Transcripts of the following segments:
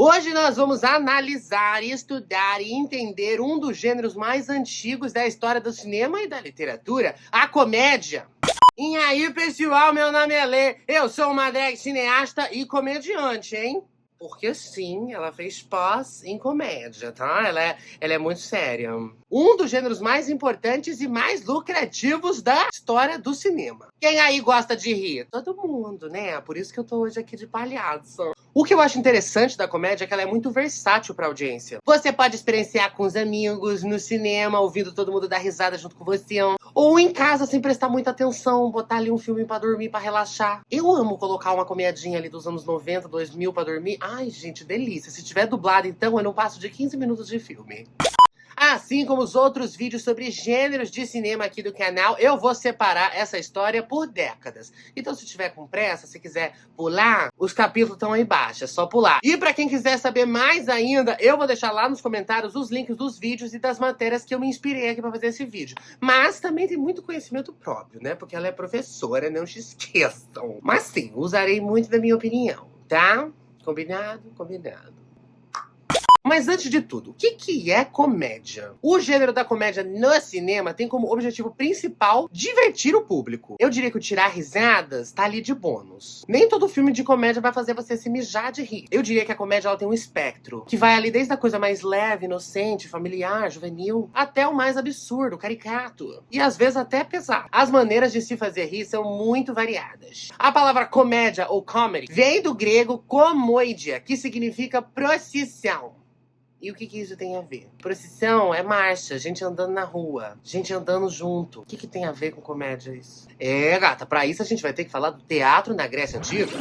Hoje nós vamos analisar, estudar e entender um dos gêneros mais antigos da história do cinema e da literatura, a comédia. E aí, pessoal, meu nome é Lê, eu sou uma drag cineasta e comediante, hein? Porque sim, ela fez pós em comédia, tá? Ela é muito séria. Um dos gêneros mais importantes e mais lucrativos da história do cinema. Quem aí gosta de rir? Todo mundo, né? Por isso que eu tô hoje aqui de palhaço. O que eu acho interessante da comédia é que ela é muito versátil pra audiência. Você pode experienciar com os amigos, no cinema, ouvindo todo mundo dar risada junto com você. Ou em casa, sem prestar muita atenção, botar ali um filme pra dormir, pra relaxar. Eu amo colocar uma comedinha ali dos anos 90, 2000 pra dormir. Ai, gente, delícia. Se tiver dublado, então, eu não passo de 15 minutos de filme. Assim como os outros vídeos sobre gêneros de cinema aqui do canal, eu vou separar essa história por décadas. Então, se tiver com pressa, se quiser pular, os capítulos estão aí embaixo, é só pular. E pra quem quiser saber mais ainda, eu vou deixar lá nos comentários os links dos vídeos e das matérias que eu me inspirei aqui pra fazer esse vídeo. Mas também tem muito conhecimento próprio, né? Porque ela é professora, não se esqueçam. Mas sim, usarei muito da minha opinião, tá? Combinado? Combinado. Mas antes de tudo, o que é comédia? O gênero da comédia no cinema tem como objetivo principal divertir o público. Eu diria que o tirar risadas tá ali de bônus. Nem todo filme de comédia vai fazer você se mijar de rir. Eu diria que a comédia ela tem um espectro, que vai ali desde a coisa mais leve, inocente, familiar, juvenil, até o mais absurdo, caricato. E às vezes até pesado. As maneiras de se fazer rir são muito variadas. A palavra comédia ou comedy vem do grego komoidia, que significa procissão. E o que isso tem a ver? Procissão é marcha, gente andando na rua, gente andando junto. O que tem a ver com comédia isso? É, gata, pra isso a gente vai ter que falar do teatro na Grécia Antiga.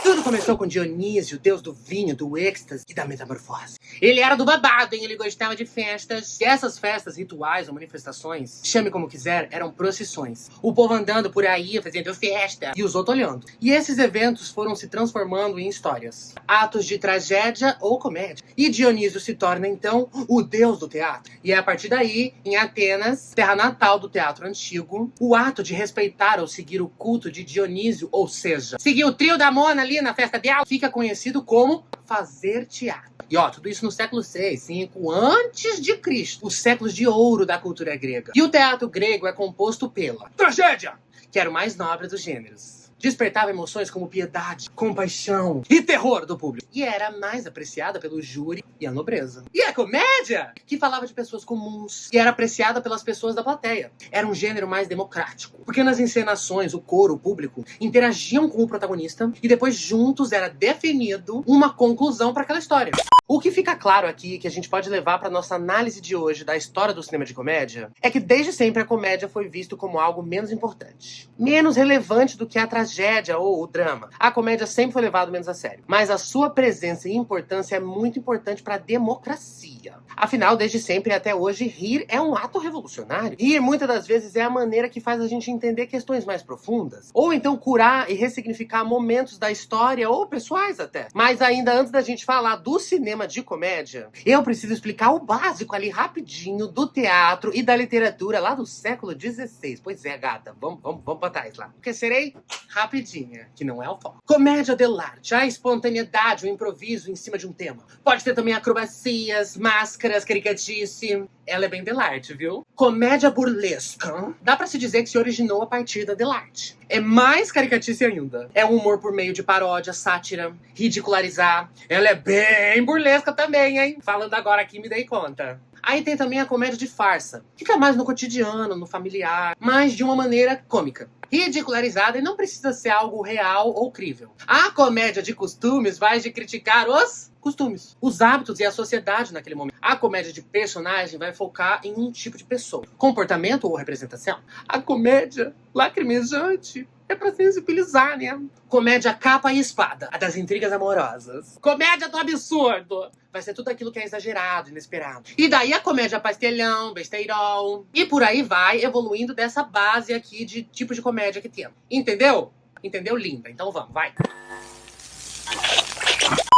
Tudo começou com Dionísio, deus do vinho, do êxtase e da metamorfose. Ele era do babado, hein? Ele gostava de festas. E essas festas, rituais ou manifestações, chame como quiser, eram procissões. O povo andando por aí, fazendo festa, e os outros olhando. E esses eventos foram se transformando em histórias. Atos de tragédia ou comédia. E Dionísio se torna, então, o deus do teatro. E é a partir daí, em Atenas, terra natal do teatro antigo, o ato de respeitar ou seguir o culto de Dionísio, ou seja, seguir o trio da Mona ali na festa de aula, fica conhecido como fazer teatro. E ó, tudo isso no século VI, 5 antes de Cristo, os séculos de ouro da cultura grega. E o teatro grego é composto pela tragédia, que era o mais nobre dos gêneros. Despertava emoções como piedade, compaixão e terror do público. E era mais apreciada pelo júri e a nobreza. E a comédia, que falava de pessoas comuns e era apreciada pelas pessoas da plateia. Era um gênero mais democrático, porque nas encenações, o coro, o público, interagiam com o protagonista e depois juntos era definido uma conclusão para aquela história. O que fica claro aqui, que a gente pode levar para nossa análise de hoje da história do cinema de comédia, é que desde sempre a comédia foi visto como algo menos importante, menos relevante do que a tragédia ou o drama. A comédia sempre foi levada menos a sério, mas a sua presença e importância é muito importante para a democracia. Afinal, desde sempre e até hoje, rir é um ato revolucionário. Rir, muitas das vezes, é a maneira que faz a gente entender questões mais profundas, ou então curar e ressignificar momentos da história, ou pessoais até. Mas ainda antes da gente falar do cinema de comédia, eu preciso explicar o básico ali rapidinho do teatro e da literatura lá do século XVI. Pois é, gata, vamos pra trás lá. Porque serei rapidinha, que não é o foco. Comédia dell'arte, a espontaneidade, o improviso em cima de um tema. Pode ter também acrobacias, máscaras, caricatice. Ela é bem dell'arte, viu? Comédia burlesca. Dá pra se dizer que se originou a partir da dell'arte. É mais caricatice ainda. É um humor por meio de paródia, sátira, ridicularizar. Ela é bem burlesca também, hein? Falando agora aqui, me dei conta. Aí tem também a comédia de farsa. Fica mais no cotidiano, no familiar, mas de uma maneira cômica. Ridicularizada e não precisa ser algo real ou crível. A comédia de costumes vai de criticar os costumes, os hábitos e a sociedade naquele momento. A comédia de personagem vai focar em um tipo de pessoa, comportamento ou representação. A comédia lacrimejante é pra sensibilizar, né? Comédia capa e espada, a das intrigas amorosas. Comédia do absurdo. Vai ser tudo aquilo que é exagerado, inesperado. E daí a comédia pastelhão, besteirol. E por aí vai, evoluindo dessa base aqui de tipo de comédia que temos. Entendeu? Entendeu, linda? Então vamos, vai.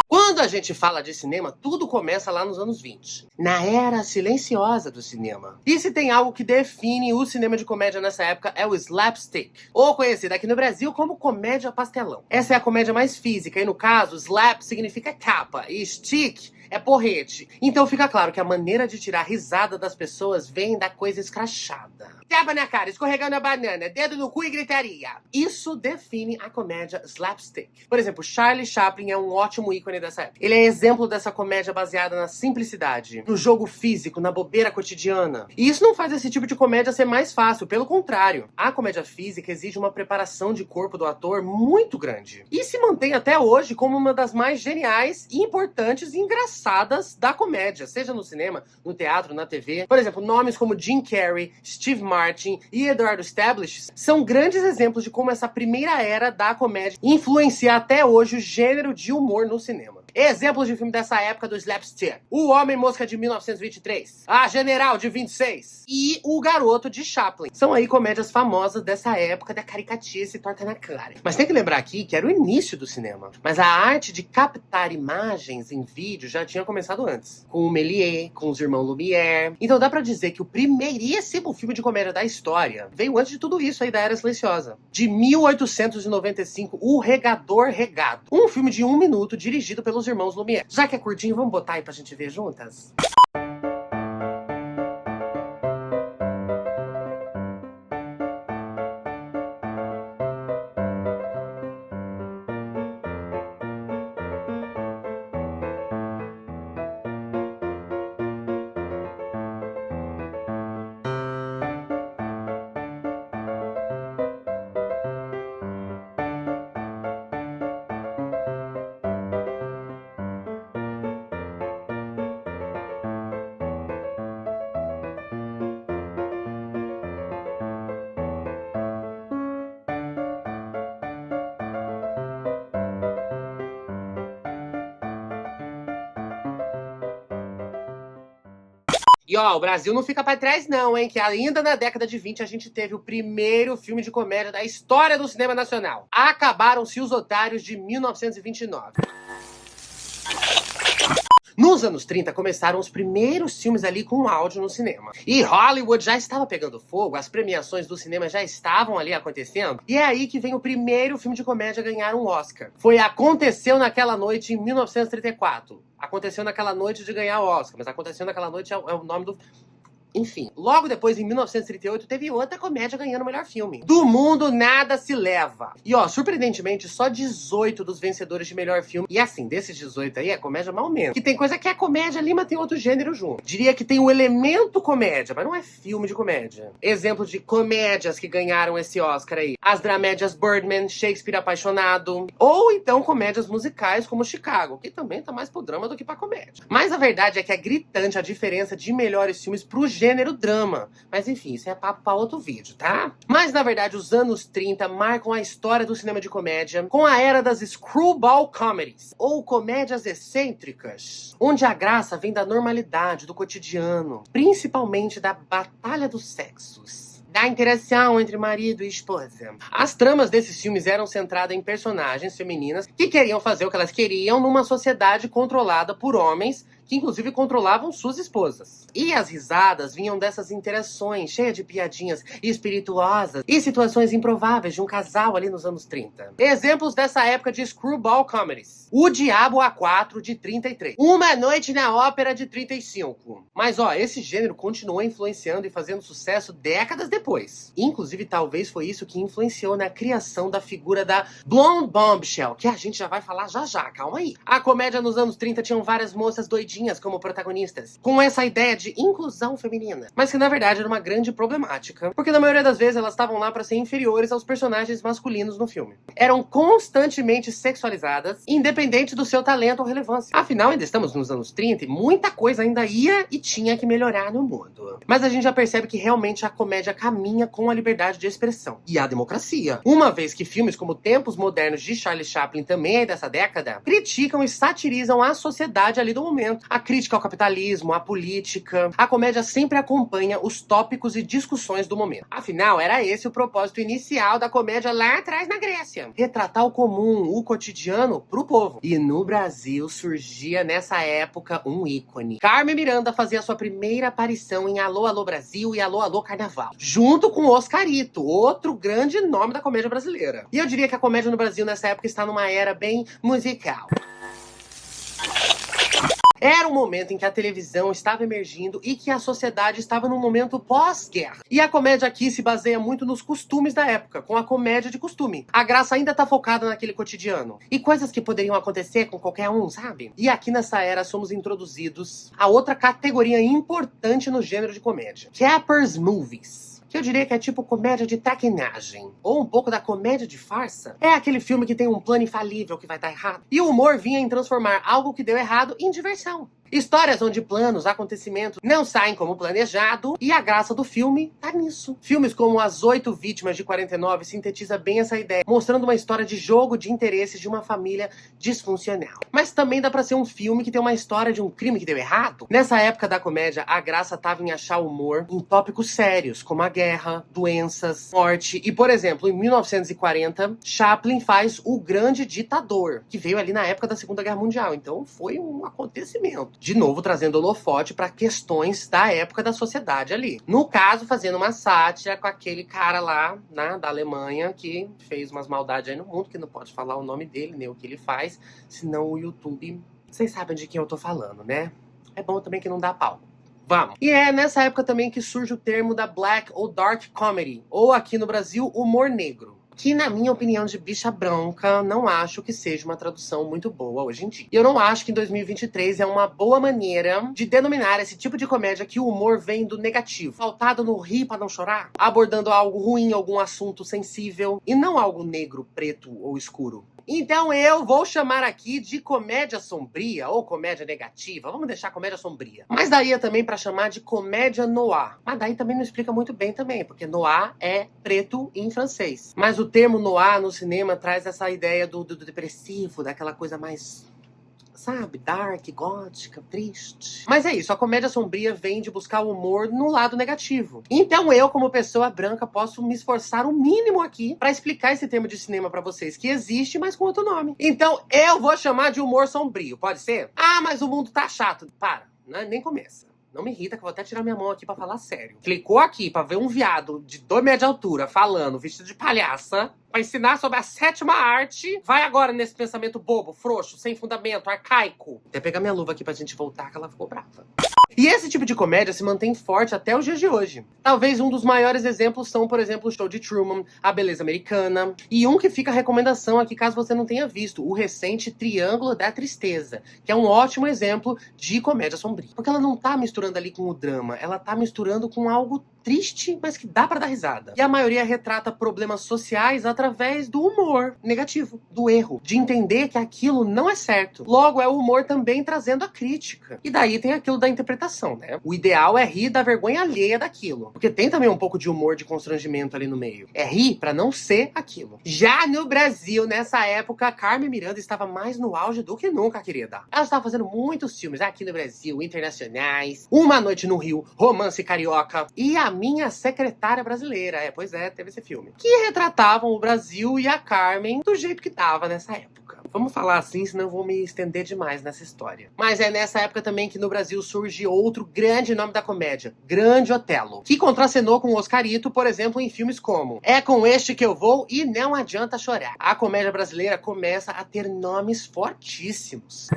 Quando Quando a gente fala de cinema, tudo começa lá nos anos 20, na era silenciosa do cinema. E se tem algo que define o cinema de comédia nessa época é o slapstick, ou conhecido aqui no Brasil como comédia pastelão. Essa é a comédia mais física e, no caso, slap significa capa e stick é porrete. Então fica claro que a maneira de tirar risada das pessoas vem da coisa escrachada. Tapa na cara, escorregando a banana, dedo no cu e gritaria. Isso define a comédia slapstick. Por exemplo, Charlie Chaplin é um ótimo ícone dessa época. Ele é exemplo dessa comédia baseada na simplicidade, no jogo físico, na bobeira cotidiana. E isso não faz esse tipo de comédia ser mais fácil, pelo contrário. A comédia física exige uma preparação de corpo do ator muito grande. E se mantém até hoje como uma das mais geniais, importantes e engraçadas da comédia, seja no cinema, no teatro, na TV. Por exemplo, nomes como Jim Carrey, Steve Martin e Eduardo Stablish são grandes exemplos de como essa primeira era da comédia influencia até hoje o gênero de humor no cinema. Exemplos de filme dessa época do slapstick: O Homem-Mosca de 1923, A General de 26 e O Garoto de Chaplin. São aí comédias famosas dessa época da caricatice e torta na cara. Mas tem que lembrar aqui que era o início do cinema. Mas a arte de captar imagens em vídeo já tinha começado antes, com o Méliès, com os irmãos Lumière. Então dá pra dizer que o primeiríssimo filme de comédia da história veio antes de tudo isso aí da Era Silenciosa. De 1895, O Regador Regado. Um filme de 1 minuto dirigido pelos irmãos Lumière. Já que é curtinho, vamos botar aí pra gente ver juntas? E ó, o Brasil não fica pra trás não, hein? Que ainda na década de 20 a gente teve o primeiro filme de comédia da história do cinema nacional. Acabaram-se os Otários, de 1929. Nos anos 30 começaram os primeiros filmes ali com áudio no cinema. E Hollywood já estava pegando fogo, as premiações do cinema já estavam ali acontecendo. E é aí que vem o primeiro filme de comédia a ganhar um Oscar. Foi Aconteceu Naquela Noite, em 1934. Aconteceu naquela noite de ganhar o Oscar, mas Aconteceu Naquela Noite é o nome do... Enfim, logo depois, em 1938, teve outra comédia ganhando o melhor filme. Do Mundo Nada Se Leva. E ó, surpreendentemente, só 18 dos vencedores de melhor filme. E assim, desses 18 aí, é comédia mal menos. Que tem coisa que é comédia ali, mas tem outro gênero junto. Diria que tem o elemento comédia, mas não é filme de comédia. Exemplo de comédias que ganharam esse Oscar aí: as dramédias Birdman, Shakespeare Apaixonado. Ou então comédias musicais como Chicago, que também tá mais pro drama do que pra comédia. Mas a verdade é que é gritante a diferença de melhores filmes pro gênero drama. Mas enfim, isso é papo pra outro vídeo, tá? Mas na verdade, os anos 30 marcam a história do cinema de comédia com a era das screwball comedies, ou comédias excêntricas, onde a graça vem da normalidade, do cotidiano, principalmente da batalha dos sexos, da interação entre marido e esposa. As tramas desses filmes eram centradas em personagens femininas que queriam fazer o que elas queriam numa sociedade controlada por homens que inclusive controlavam suas esposas. E as risadas vinham dessas interações cheias de piadinhas espirituosas e situações improváveis de um casal ali nos anos 30. Exemplos dessa época de screwball comedies: O Diabo A4, de 33. Uma Noite na Ópera, de 35. Mas ó, esse gênero continuou influenciando e fazendo sucesso décadas depois. Inclusive, talvez foi isso que influenciou na criação da figura da Blonde Bombshell, que a gente já vai falar já já, calma aí. A comédia nos anos 30 tinham várias moças doidinhas como protagonistas, com essa ideia de inclusão feminina, mas que na verdade era uma grande problemática, porque na maioria das vezes elas estavam lá para ser inferiores aos personagens masculinos no filme. Eram constantemente sexualizadas, independente do seu talento ou relevância. Afinal, ainda estamos nos anos 30 e muita coisa ainda ia e tinha que melhorar no mundo. Mas a gente já percebe que realmente a comédia caminha com a liberdade de expressão e a democracia, uma vez que filmes como Tempos Modernos, de Charlie Chaplin, também é dessa década, criticam e satirizam a sociedade ali do momento. a crítica ao capitalismo, a política. A comédia sempre acompanha os tópicos e discussões do momento. Afinal, era esse o propósito inicial da comédia lá atrás na Grécia. Retratar o comum, o cotidiano pro povo. E no Brasil surgia nessa época um ícone. Carmen Miranda fazia sua primeira aparição em Alô, Alô Brasil e Alô, Alô Carnaval. Junto com Oscarito, outro grande nome da comédia brasileira. E eu diria que a comédia no Brasil nessa época está numa era bem musical. Era um momento em que a televisão estava emergindo e que a sociedade estava num momento pós-guerra. E a comédia aqui se baseia muito nos costumes da época, com a comédia de costume. A graça ainda tá focada naquele cotidiano. E coisas que poderiam acontecer com qualquer um, sabe? E aqui nessa era somos introduzidos a outra categoria importante no gênero de comédia. Cappers Movies. Que eu diria que é tipo comédia de traquinagem. Ou um pouco da comédia de farsa. É aquele filme que tem um plano infalível que vai dar errado. E o humor vinha em transformar algo que deu errado em diversão. Histórias onde planos, acontecimentos não saem como planejado, e a graça do filme tá nisso. Filmes como As 8 Vítimas de 49 sintetiza bem essa ideia, mostrando uma história de jogo de interesses de uma família disfuncional. Mas também dá pra ser um filme que tem uma história de um crime que deu errado. Nessa época da comédia, a graça tava em achar humor em tópicos sérios, como a guerra, doenças, morte. E, por exemplo, em 1940, Chaplin faz O Grande Ditador, que veio ali na época da Segunda Guerra Mundial. Então foi um acontecimento. De novo, trazendo holofote para questões da época da sociedade ali. No caso, fazendo uma sátira com aquele cara lá, né, da Alemanha, que fez umas maldades aí no mundo, que não pode falar o nome dele, nem o que ele faz, senão o YouTube... Vocês sabem de quem eu tô falando, né? É bom também que não dá pau. Vamos! E é nessa época também que surge o termo da Black ou Dark Comedy, ou aqui no Brasil, humor negro. Que, na minha opinião de bicha branca, não acho que seja uma tradução muito boa hoje em dia. E eu não acho que em 2023 é uma boa maneira de denominar esse tipo de comédia que o humor vem do negativo. Faltado no rir pra não chorar. Abordando algo ruim, algum assunto sensível. E não algo negro, preto ou escuro. Então eu vou chamar aqui de comédia sombria ou comédia negativa. Vamos deixar comédia sombria. Mas daria também pra chamar de comédia noir. Mas daí também não explica muito bem também, porque noir é preto em francês. Mas o termo noir no cinema traz essa ideia do depressivo, daquela coisa mais... sabe, dark, gótica, triste. Mas é isso, a comédia sombria vem de buscar o humor no lado negativo. Então eu, como pessoa branca, posso me esforçar o mínimo aqui pra explicar esse termo de cinema pra vocês, que existe, mas com outro nome. Então eu vou chamar de humor sombrio, pode ser? Ah, mas o mundo tá chato. Para, nem começa. Não me irrita, que eu vou até tirar minha mão aqui pra falar sério. Clicou aqui pra ver um viado de 2 metros de altura falando, vestido de palhaça, pra ensinar sobre a 7ª arte. Vai agora nesse pensamento bobo, frouxo, sem fundamento, arcaico. Até pegar minha luva aqui pra gente voltar, que ela ficou brava. E esse tipo de comédia se mantém forte até os dias de hoje. Talvez um dos maiores exemplos são, por exemplo, o Show de Truman, A Beleza Americana. E um que fica a recomendação aqui, caso você não tenha visto, o recente Triângulo da Tristeza, que é um ótimo exemplo de comédia sombria. Porque ela não tá misturando ali com o drama, ela tá misturando com algo triste, mas que dá pra dar risada. E a maioria retrata problemas sociais através do humor negativo, do erro, de entender que aquilo não é certo. Logo, é o humor também trazendo a crítica. E daí tem aquilo da interpretação, né? O ideal é rir da vergonha alheia daquilo. Porque tem também um pouco de humor de constrangimento ali no meio. É rir pra não ser aquilo. Já no Brasil, nessa época, Carmen Miranda estava mais no auge do que nunca, querida. Ela estava fazendo muitos filmes aqui no Brasil, internacionais, Uma Noite no Rio, Romance Carioca e A Minha Secretária Brasileira. Pois é, teve esse filme. Que retratavam o Brasil e a Carmen do jeito que tava nessa época. Vamos falar assim, senão eu vou me estender demais nessa história. Mas é nessa época também que no Brasil surge outro grande nome da comédia, Grande Otelo, que contracenou com o Oscarito, por exemplo, em filmes como É Com Este Que Eu Vou e Não Adianta Chorar. A comédia brasileira começa a ter nomes fortíssimos.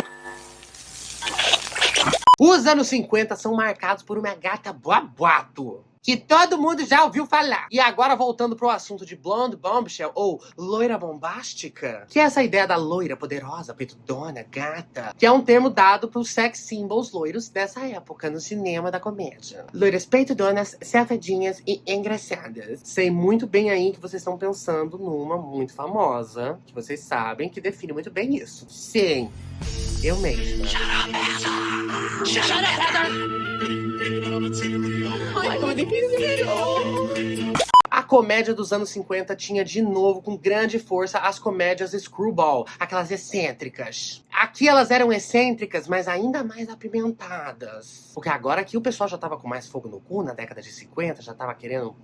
Os anos 50 são marcados por uma gata boato, que todo mundo já ouviu falar. E agora voltando pro assunto de Blonde Bombshell, ou loira bombástica, que é essa ideia da loira poderosa, peitudona, gata, que é um termo dado pros sex symbols loiros dessa época no cinema da comédia. Loiras peitudonas, safadinhas e engraçadas. Sei muito bem aí que vocês estão pensando numa muito famosa, que vocês sabem que define muito bem isso. Sim, eu mesma. Shut up, Heather! Shut up, Heather! Ai, como é difícil! A comédia dos anos 50 tinha de novo com grande força as comédias screwball, aquelas excêntricas. Aqui elas eram excêntricas, mas ainda mais apimentadas. Porque agora aqui o pessoal já tava com mais fogo no cu na década de 50, já tava querendo...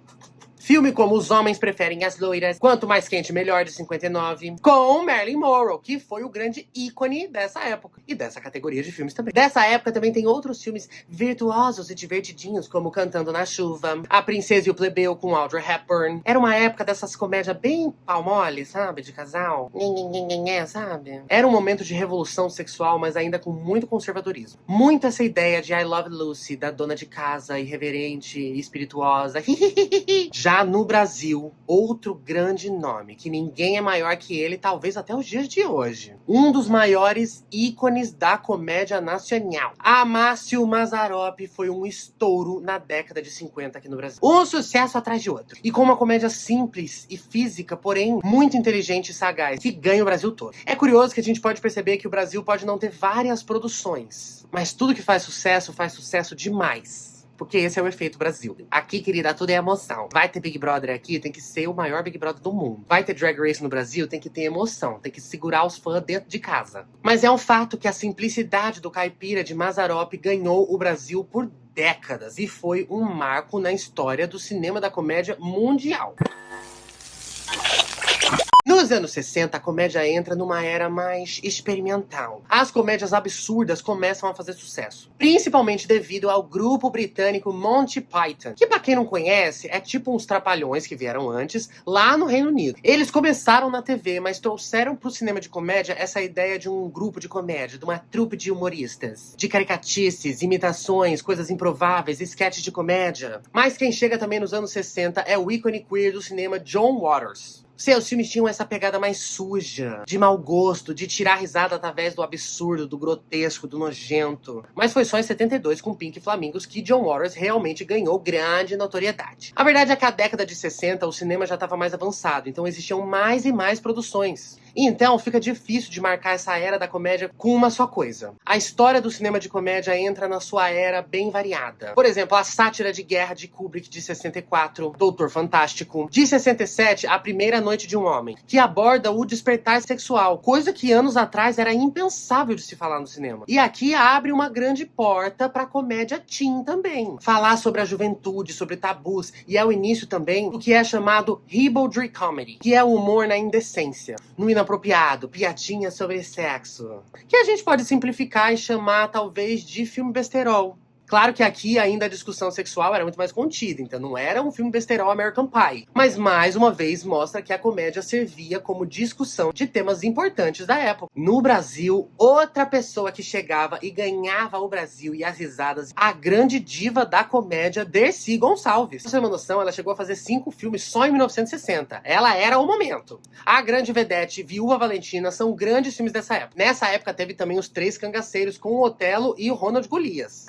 Filme como Os Homens Preferem as Loiras, Quanto Mais Quente Melhor, de 59, com Marilyn Monroe, que foi o grande ícone dessa época. E dessa categoria de filmes também. Dessa época também tem outros filmes virtuosos e divertidinhos, como Cantando na Chuva, A Princesa e o Plebeu, com Audrey Hepburn. Era uma época dessas comédias bem pau mole, sabe? De casal. Sabe? Era um momento de revolução sexual, mas ainda com muito conservadorismo. Muito essa ideia de I Love Lucy, da dona de casa, irreverente e espirituosa. Já no Brasil, outro grande nome, que ninguém é maior que ele, talvez até os dias de hoje. Um dos maiores ícones da comédia nacional. Amácio Mazzaropi foi um estouro na década de 50 aqui no Brasil. Um sucesso atrás de outro. E com uma comédia simples e física, porém muito inteligente e sagaz, que ganha o Brasil todo. É curioso que a gente pode perceber que o Brasil pode não ter várias produções, mas tudo que faz sucesso demais. Porque esse é o efeito Brasil. Aqui, querida, tudo é emoção. Vai ter Big Brother aqui, tem que ser o maior Big Brother do mundo. Vai ter Drag Race no Brasil, tem que ter emoção. Tem que segurar os fãs dentro de casa. Mas é um fato que a simplicidade do caipira de Mazzaropi ganhou o Brasil por décadas. E foi um marco na história do cinema da comédia mundial. Nos anos 60, a comédia entra numa era mais experimental. As comédias absurdas começam a fazer sucesso. Principalmente devido ao grupo britânico Monty Python, que pra quem não conhece, é tipo uns trapalhões que vieram antes, lá no Reino Unido. Eles começaram na TV, mas trouxeram pro cinema de comédia essa ideia de um grupo de comédia, de uma trupe de humoristas. De caricatices, imitações, coisas improváveis, sketches de comédia. Mas quem chega também nos anos 60 é o ícone queer do cinema John Waters. Seus filmes tinham essa pegada mais suja, de mau gosto, de tirar risada através do absurdo, do grotesco, do nojento. Mas foi só em 72, com Pink Flamingos, que John Waters realmente ganhou grande notoriedade. A verdade é que a década de 60 o cinema já estava mais avançado, então existiam mais e mais produções. E então fica difícil de marcar essa era da comédia com uma só coisa. A história do cinema de comédia entra na sua era bem variada. Por exemplo, a Sátira de Guerra de Kubrick, de 64, Doutor Fantástico. De 67, A Primeira Noite de um Homem, que aborda o despertar sexual, coisa que anos atrás era impensável de se falar no cinema. E aqui abre uma grande porta pra comédia teen também. Falar sobre a juventude, sobre tabus, e é o início também do que é chamado ribaldry comedy, que é o humor na indecência, no inapropriado, piadinha sobre sexo, que a gente pode simplificar e chamar talvez de filme besterol. Claro que aqui ainda a discussão sexual era muito mais contida, então não era um filme besterol American Pie. Mas mais uma vez mostra que a comédia servia como discussão de temas importantes da época. No Brasil, outra pessoa que chegava e ganhava o Brasil e as risadas, a grande diva da comédia, Dercy Gonçalves. Pra você ter uma noção, ela chegou a fazer 5 filmes só em 1960. Ela era o momento. A Grande Vedete, Viúva Valentina são grandes filmes dessa época. Nessa época teve também Os Três Cangaceiros, com o Otelo e o Ronald Golias.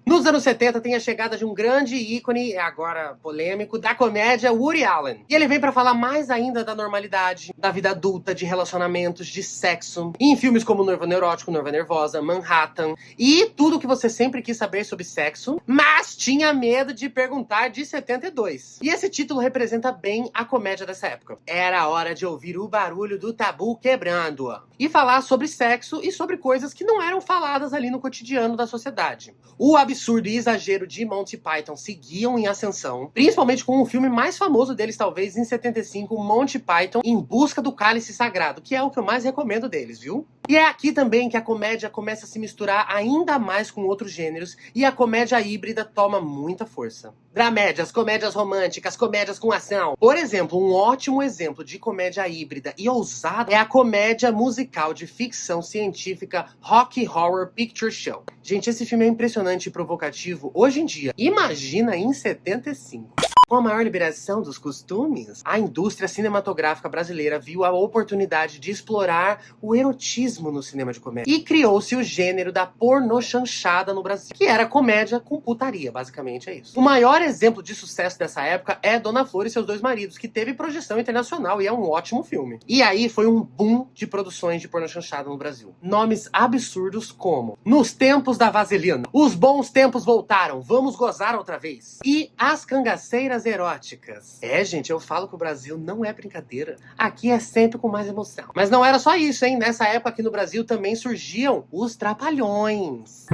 Nos anos 70 tem a chegada de um grande ícone, agora polêmico, da comédia, Woody Allen. E ele vem pra falar mais ainda da normalidade, da vida adulta, de relacionamentos, de sexo. E em filmes como Noiva Neurótico, Noiva Nervosa, Manhattan. E tudo o que você sempre quis saber sobre sexo, mas tinha medo de perguntar, de 72. E esse título representa bem a comédia dessa época. Era a hora de ouvir o barulho do tabu quebrando. E falar sobre sexo e sobre coisas que não eram faladas ali no cotidiano da sociedade. O absurdo e exagero de Monty Python seguiam em ascensão, principalmente com o filme mais famoso deles, talvez, em 75, Monty Python Em Busca do Cálice Sagrado, que é o que eu mais recomendo deles, viu? E é aqui também que a comédia começa a se misturar ainda mais com outros gêneros, e a comédia híbrida toma muita força. Dramédias, comédias românticas, comédias com ação. Por exemplo, um ótimo exemplo de comédia híbrida e ousada é a comédia musical de ficção científica Rocky Horror Picture Show. Gente, esse filme é impressionante e provocativo hoje em dia. Imagina em 75. Com a maior liberação dos costumes, a indústria cinematográfica brasileira viu a oportunidade de explorar o erotismo no cinema de comédia. E criou-se o gênero da pornochanchada no Brasil, que era comédia com putaria, basicamente é isso. O maior exemplo de sucesso dessa época é Dona Flor e Seus Dois Maridos, que teve projeção internacional e é um ótimo filme. E aí foi um boom de produções de pornochanchada no Brasil. Nomes absurdos como Nos Tempos da Vaselina, Os Bons Tempos Voltaram, Vamos Gozar Outra Vez e As Cangaceiras Eróticas. É, gente, eu falo que o Brasil não é brincadeira. Aqui é sempre com mais emoção. Mas não era só isso, hein? Nessa época aqui no Brasil também surgiam os Trapalhões.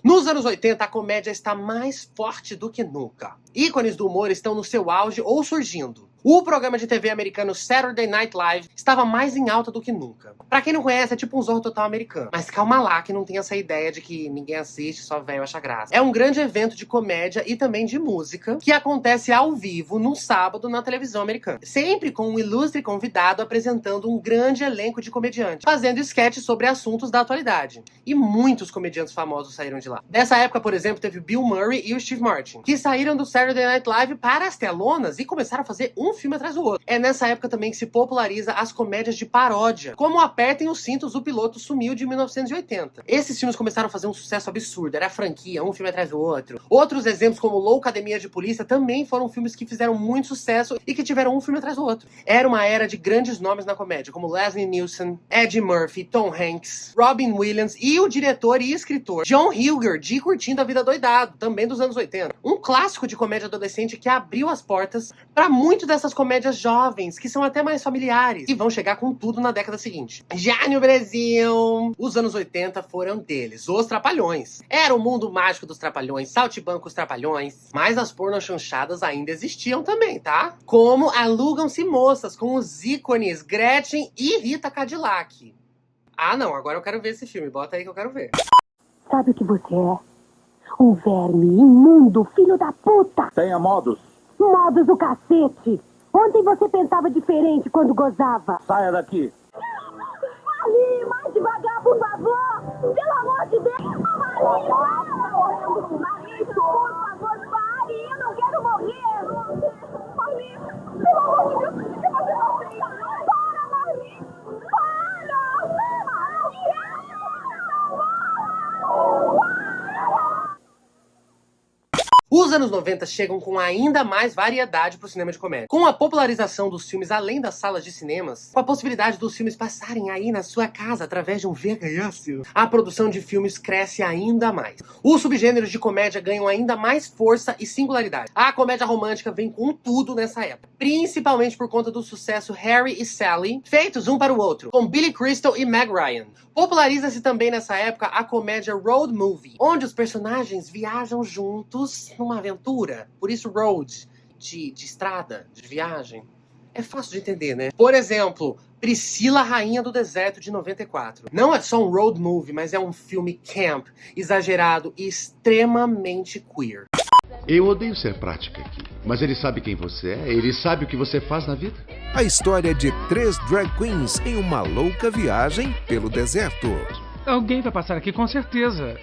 Nos anos 80, a comédia está mais forte do que nunca. Ícones do humor estão no seu auge ou surgindo. O programa de TV americano Saturday Night Live estava mais em alta do que nunca. Pra quem não conhece, é tipo um Zorro Total americano. Mas calma lá, que não tem essa ideia de que ninguém assiste, só velho acha graça. É um grande evento de comédia e também de música, que acontece ao vivo no sábado na televisão americana. Sempre com um ilustre convidado apresentando um grande elenco de comediantes, fazendo sketches sobre assuntos da atualidade. E muitos comediantes famosos saíram de lá. Dessa época, por exemplo, teve Bill Murray e o Steve Martin, que saíram do Saturday Night Live para as telonas e começaram a fazer um filme atrás do outro. É nessa época também que se populariza as comédias de paródia, como Apertem os Cintos, o Piloto Sumiu, de 1980. Esses filmes começaram a fazer um sucesso absurdo, era a franquia, um filme atrás do outro. Outros exemplos, como Loucademia de Polícia, também foram filmes que fizeram muito sucesso e que tiveram um filme atrás do outro. Era uma era de grandes nomes na comédia, como Leslie Nielsen, Eddie Murphy, Tom Hanks, Robin Williams e o diretor e escritor John Hilger, de Curtindo a Vida Doidado, também dos anos 80. Um clássico de comédia adolescente que abriu as portas para muito dessas comédias jovens, que são até mais familiares, e vão chegar com tudo na década seguinte. Já no Brasil, os anos 80 foram deles, os Trapalhões. Era o mundo mágico dos Trapalhões, Saltimbancos Trapalhões, mas as pornochanchadas ainda existiam também, tá? Como Alugam-se Moças, com os ícones Gretchen e Rita Cadillac. Ah não, agora eu quero ver esse filme, bota aí que eu quero ver. Sabe o que você é? Um verme imundo, filho da puta! Tenha modos. Modos do cacete! Ontem você pensava diferente quando gozava. Saia daqui. Ali, mais devagar, por favor! Pelo amor de Deus! Ali, tá morrendo com nariz, por favor, pare! Eu não quero morrer! Ali, pelo amor de Deus, o que você não fez? Para, Marli! Os anos 90 chegam com ainda mais variedade pro cinema de comédia. Com a popularização dos filmes além das salas de cinemas, com a possibilidade dos filmes passarem aí na sua casa através de um VHS, a produção de filmes cresce ainda mais. Os subgêneros de comédia ganham ainda mais força e singularidade. A comédia romântica vem com tudo nessa época, principalmente por conta do sucesso Harry e Sally, feitos um para o outro, com Billy Crystal e Meg Ryan. Populariza-se também nessa época a comédia road movie, onde os personagens viajam juntos numa aventura. Por isso road, de estrada, de viagem. É fácil de entender, né? Por exemplo, Priscila, Rainha do Deserto, de 94. Não é só um road movie, mas é um filme camp, exagerado e extremamente queer. Eu odeio ser prática aqui, mas ele sabe quem você é, ele sabe o que você faz na vida. A história de 3 drag queens em uma louca viagem pelo deserto. Alguém vai passar aqui com certeza.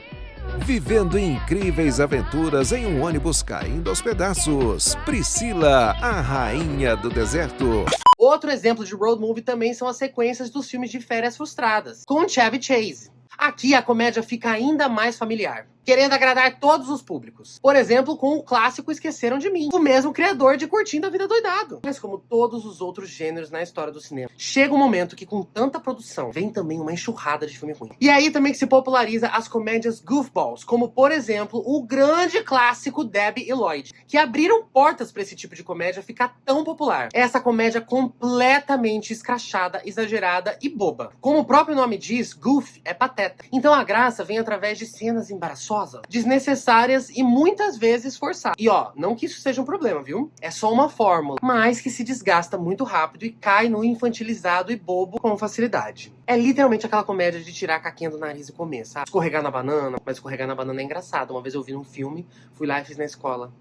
Vivendo incríveis aventuras em um ônibus caindo aos pedaços. Priscila, a Rainha do Deserto. Outro exemplo de road movie também são as sequências dos filmes de Férias Frustradas, com Chevy Chase. Aqui a comédia fica ainda mais familiar, querendo agradar todos os públicos. Por exemplo, com o clássico Esqueceram de Mim, o mesmo criador de Curtindo a Vida Doidado. Mas como todos os outros gêneros na história do cinema, chega um momento que com tanta produção, vem também uma enxurrada de filme ruim. E aí também que se populariza as comédias goofballs, como por exemplo, o grande clássico Debbie e Lloyd, que abriram portas para esse tipo de comédia ficar tão popular. Essa comédia completamente escrachada, exagerada e boba. Como o próprio nome diz, goof é pateta. Então a graça vem através de cenas embaraçosas, desnecessárias e muitas vezes forçadas. E ó, não que isso seja um problema, viu? É só uma fórmula, mas que se desgasta muito rápido e cai no infantilizado e bobo com facilidade. É literalmente aquela comédia de tirar a caquinha do nariz e comer, sabe? Escorregar na banana, mas escorregar na banana é engraçado. Uma vez eu vi num filme, fui lá e fiz na escola.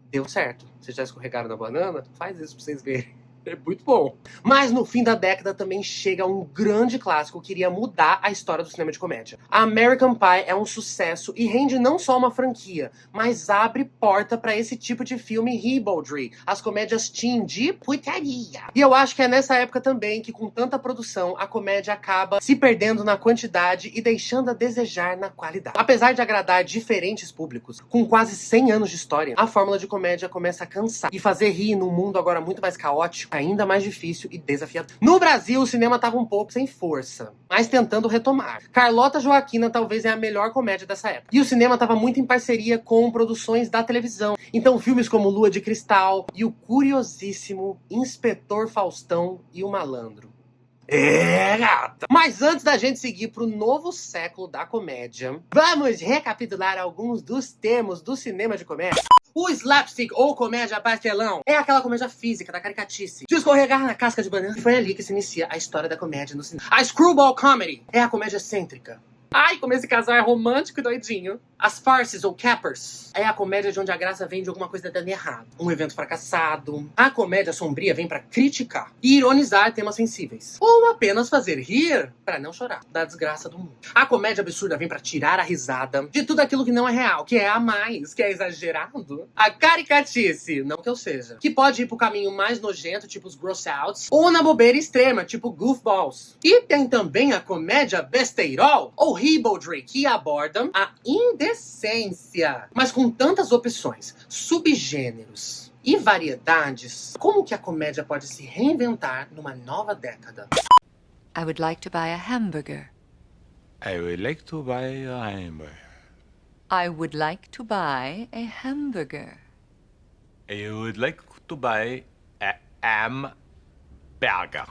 Deu certo. Vocês já escorregaram na banana? Faz isso pra vocês verem. É muito bom. Mas no fim da década também chega um grande clássico que iria mudar a história do cinema de comédia. American Pie é um sucesso e rende não só uma franquia, mas abre porta para esse tipo de filme ribaldry, as comédias teen de putaria. E eu acho que é nessa época também que, com tanta produção, a comédia acaba se perdendo na quantidade e deixando a desejar na qualidade. Apesar de agradar diferentes públicos, com quase 100 anos de história, a fórmula de comédia começa a cansar e fazer rir num mundo agora muito mais caótico, ainda mais difícil e desafiador. No Brasil, o cinema tava um pouco sem força, mas tentando retomar. Carlota Joaquina talvez é a melhor comédia dessa época. E o cinema tava muito em parceria com produções da televisão. Então filmes como Lua de Cristal e o curiosíssimo Inspetor Faustão e o Malandro. É, gata! Mas antes da gente seguir pro novo século da comédia, vamos recapitular alguns dos termos do cinema de comédia. O slapstick, ou comédia pastelão, é aquela comédia física da caricatice, de escorregar na casca de banana. E foi ali que se inicia a história da comédia no cinema. A screwball comedy é a comédia excêntrica. Ai, como esse casal é romântico e doidinho. As farces ou capers é a comédia de onde a graça vem de alguma coisa dando errado. Um evento fracassado. A comédia sombria vem pra criticar e ironizar temas sensíveis. Ou apenas fazer rir pra não chorar da desgraça do mundo. A comédia absurda vem pra tirar a risada de tudo aquilo que não é real, que é a mais, que é exagerado. A caricatice, não que eu seja, que pode ir pro caminho mais nojento, tipo os gross outs, ou na bobeira extrema, tipo goofballs. E tem também a comédia besteirol, ou ribaldry, que aborda a indecência. Mas com tantas opções, subgêneros e variedades, como que a comédia pode se reinventar numa nova década? I would like to buy a hamburger. I would like to buy a hamburger. I would like to buy a hamburger. I would like to buy a hamburger.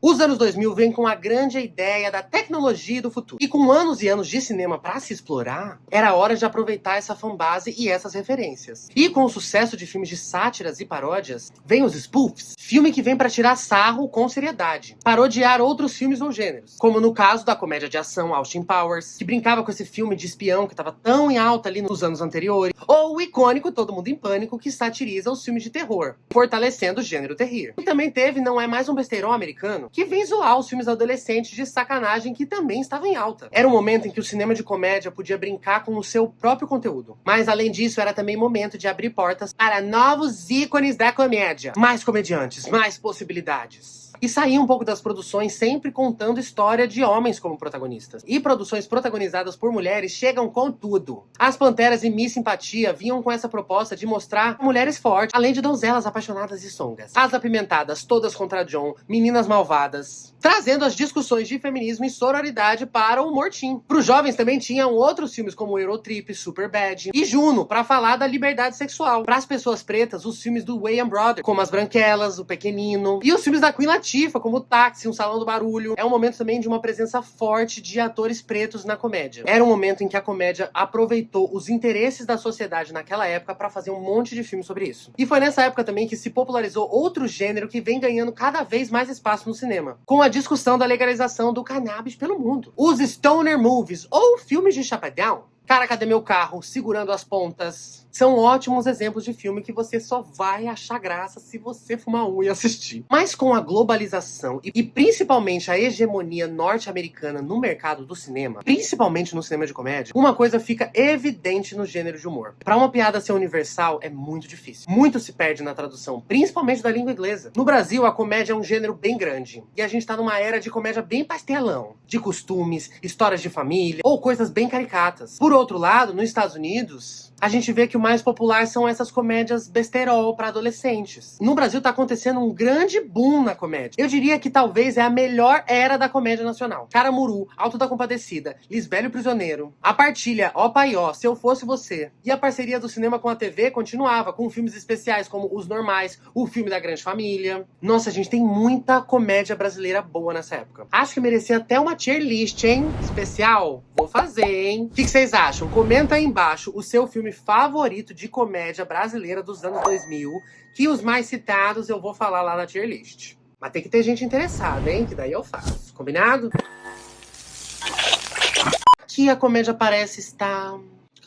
Os anos 2000 vêm com a grande ideia da tecnologia e do futuro. E com anos e anos de cinema pra se explorar, era hora de aproveitar essa fanbase e essas referências. E com o sucesso de filmes de sátiras e paródias, vem os spoofs, filme que vem pra tirar sarro com seriedade, parodiar outros filmes ou gêneros, como no caso da comédia de ação Austin Powers, que brincava com esse filme de espião que tava tão em alta ali nos anos anteriores, ou o icônico Todo Mundo em Pânico, que satiriza os filmes de terror, fortalecendo o gênero terrir. E também teve Não É Mais um Besteirão Americano, que vem zoar os filmes adolescentes de sacanagem que também estavam em alta. Era um momento em que o cinema de comédia podia brincar com o seu próprio conteúdo. Mas além disso, era também momento de abrir portas para novos ícones da comédia. Mais comediantes, mais possibilidades. E sair um pouco das produções sempre contando história de homens como protagonistas. E produções protagonizadas por mulheres chegam com tudo. As Panteras e Miss Simpatia vinham com essa proposta de mostrar mulheres fortes, além de donzelas apaixonadas e songas. As Apimentadas, Todas contra John, Meninas Malvadas, trazendo as discussões de feminismo e sororidade para o humor teen. Para os jovens também tinham outros filmes como Eurotrip, Superbad e Juno, para falar da liberdade sexual. Para as pessoas pretas, os filmes do Wayans Brothers, como As Branquelas, O Pequenino, e os filmes da Queen Latifah, como o Táxi, Um Salão do Barulho. É um momento também de uma presença forte de atores pretos na comédia. Era um momento em que a comédia aproveitou os interesses da sociedade naquela época para fazer um monte de filmes sobre isso. E foi nessa época também que se popularizou outro gênero que vem ganhando cada vez mais espaço no cinema, com a discussão da legalização do cannabis pelo mundo. Os stoner movies, ou filmes de chapadão. Cara, Cadê Meu Carro? Segurando as Pontas. São ótimos exemplos de filme que você só vai achar graça se você fumar um e assistir. Mas com a globalização e principalmente a hegemonia norte-americana no mercado do cinema, principalmente no cinema de comédia, uma coisa fica evidente no gênero de humor. Pra uma piada ser universal é muito difícil. Muito se perde na tradução, principalmente da língua inglesa. No Brasil, a comédia é um gênero bem grande. E a gente tá numa era de comédia bem pastelão. De costumes, histórias de família ou coisas bem caricatas. Por outro lado, nos Estados Unidos, a gente vê que o mais popular são essas comédias besterol para adolescentes. No Brasil tá acontecendo um grande boom na comédia. Eu diria que talvez é a melhor era da comédia nacional. Caramuru, Alto da Compadecida, Lisbélio Prisioneiro, A Partilha, Ó Pai Ó, Se Eu Fosse Você. E a parceria do cinema com a TV continuava, com filmes especiais como Os Normais, o filme da Grande Família. Nossa, gente, tem muita comédia brasileira boa nessa época. Acho que merecia até uma tier list, hein? Especial? Vou fazer, hein? O que vocês acham? Comenta aí embaixo o seu filme favorito de comédia brasileira dos anos 2000, que os mais citados eu vou falar lá na tier list. Mas tem que ter gente interessada, hein? Que daí eu faço. Combinado? Aqui a comédia parece estar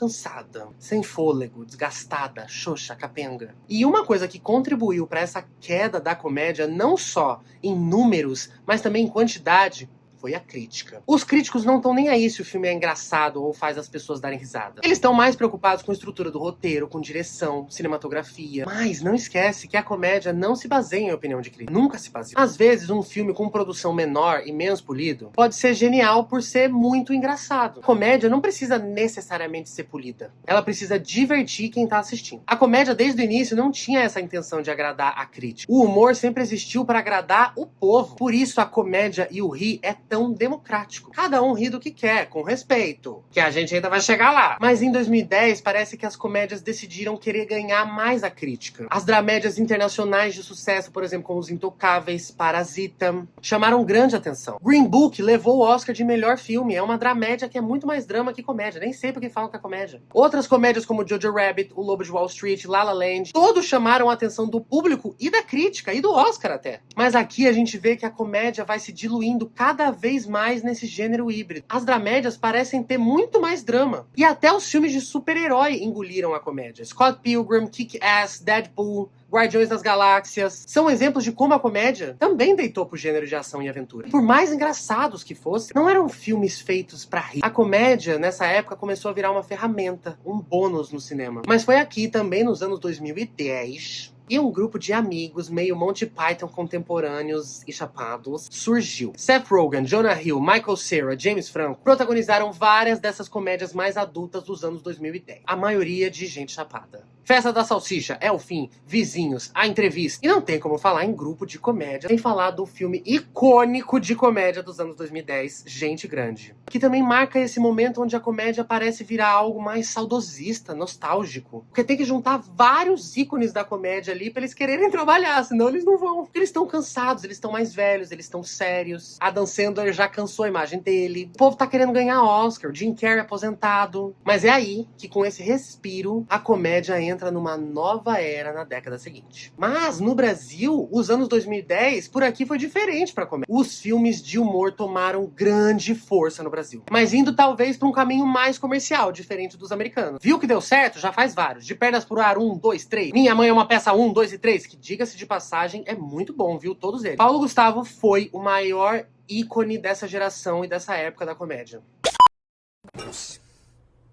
cansada, sem fôlego, desgastada, xoxa, capenga. E uma coisa que contribuiu para essa queda da comédia, não só em números, mas também em quantidade, foi a crítica. Os críticos não estão nem aí se o filme é engraçado ou faz as pessoas darem risada. Eles estão mais preocupados com a estrutura do roteiro, com direção, cinematografia. Mas não esquece que a comédia não se baseia em opinião de crítica. Nunca se baseia. Às vezes, um filme com produção menor e menos polido pode ser genial por ser muito engraçado. A comédia não precisa necessariamente ser polida. Ela precisa divertir quem tá assistindo. A comédia, desde o início, não tinha essa intenção de agradar a crítica. O humor sempre existiu para agradar o povo. Por isso, a comédia e o rir é tão democrático. Cada um ri do que quer, com respeito. Que a gente ainda vai chegar lá. Mas em 2010, parece que as comédias decidiram querer ganhar mais a crítica. As dramédias internacionais de sucesso, por exemplo, como Os Intocáveis, Parasita, chamaram grande atenção. Green Book levou o Oscar de melhor filme. É uma dramédia que é muito mais drama que comédia. Nem sei porque falam que é comédia. Outras comédias como Jojo Rabbit, O Lobo de Wall Street, La La Land, todos chamaram a atenção do público e da crítica, e do Oscar até. Mas aqui a gente vê que a comédia vai se diluindo cada vez mais nesse gênero híbrido. As dramédias parecem ter muito mais drama. E até os filmes de super-herói engoliram a comédia. Scott Pilgrim, Kick-Ass, Deadpool, Guardiões das Galáxias são exemplos de como a comédia também deitou pro gênero de ação e aventura. Por mais engraçados que fossem, não eram filmes feitos pra rir. A comédia, nessa época, começou a virar uma ferramenta, um bônus no cinema. Mas foi aqui, também nos anos 2010... e um grupo de amigos, meio Monty Python contemporâneos e chapados, surgiu. Seth Rogen, Jonah Hill, Michael Cera, James Franco protagonizaram várias dessas comédias mais adultas dos anos 2010. A maioria de gente chapada. Festa da Salsicha, É o Fim, Vizinhos, A Entrevista. E não tem como falar em grupo de comédia sem falar do filme icônico de comédia dos anos 2010, Gente Grande. Que também marca esse momento onde a comédia parece virar algo mais saudosista, nostálgico. Porque tem que juntar vários ícones da comédia ali pra eles quererem trabalhar, senão eles não vão. Porque eles estão cansados, eles estão mais velhos, eles estão sérios. Adam Sandler já cansou a imagem dele. O povo tá querendo ganhar Oscar, Jim Carrey aposentado. Mas é aí que, com esse respiro, a comédia entra numa nova era na década seguinte. Mas, no Brasil, os anos 2010, por aqui foi diferente pra comédia. Os filmes de humor tomaram grande força no Brasil. Mas indo talvez pra um caminho mais comercial, diferente dos americanos. Viu que deu certo? Já faz vários. De Pernas pro Ar, 1, 2, 3. Minha Mãe é uma Peça 1, 2 e 3, que, diga-se de passagem, é muito bom, viu? Todos eles. Paulo Gustavo foi o maior ícone dessa geração e dessa época da comédia.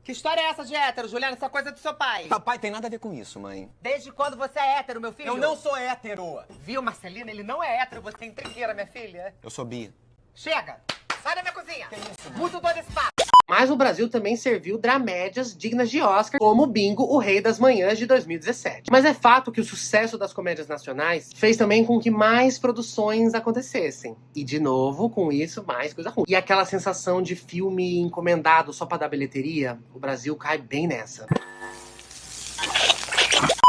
Que história é essa de hétero, Juliana? Essa coisa do seu pai. Papai tem nada a ver com isso, mãe. Desde quando você é hétero, meu filho? Eu não sou hétero. Viu, Marcelina? Ele não é hétero, você é intriqueira, minha filha. Eu sou bi. Chega! Sai da minha cozinha! Que isso, muito doido esse papo! Mas o Brasil também serviu dramédias dignas de Oscar, como Bingo, O Rei das Manhãs, de 2017. Mas é fato que o sucesso das comédias nacionais fez também com que mais produções acontecessem. E, de novo, com isso, mais coisa ruim. E aquela sensação de filme encomendado só pra dar bilheteria, o Brasil cai bem nessa.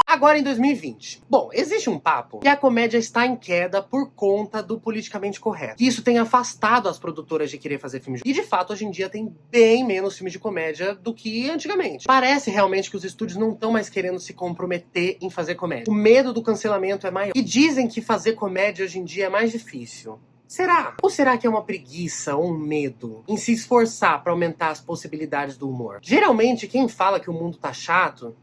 Agora em 2020. Bom, existe um papo que a comédia está em queda por conta do politicamente correto. Que isso tem afastado as produtoras de querer fazer filmes. E de fato, hoje em dia tem bem menos filmes de comédia do que antigamente. Parece realmente que os estúdios não estão mais querendo se comprometer em fazer comédia. O medo do cancelamento é maior. E dizem que fazer comédia hoje em dia é mais difícil. Será? Ou será que é uma preguiça ou um medo em se esforçar pra aumentar as possibilidades do humor? Geralmente, quem fala que o mundo tá chato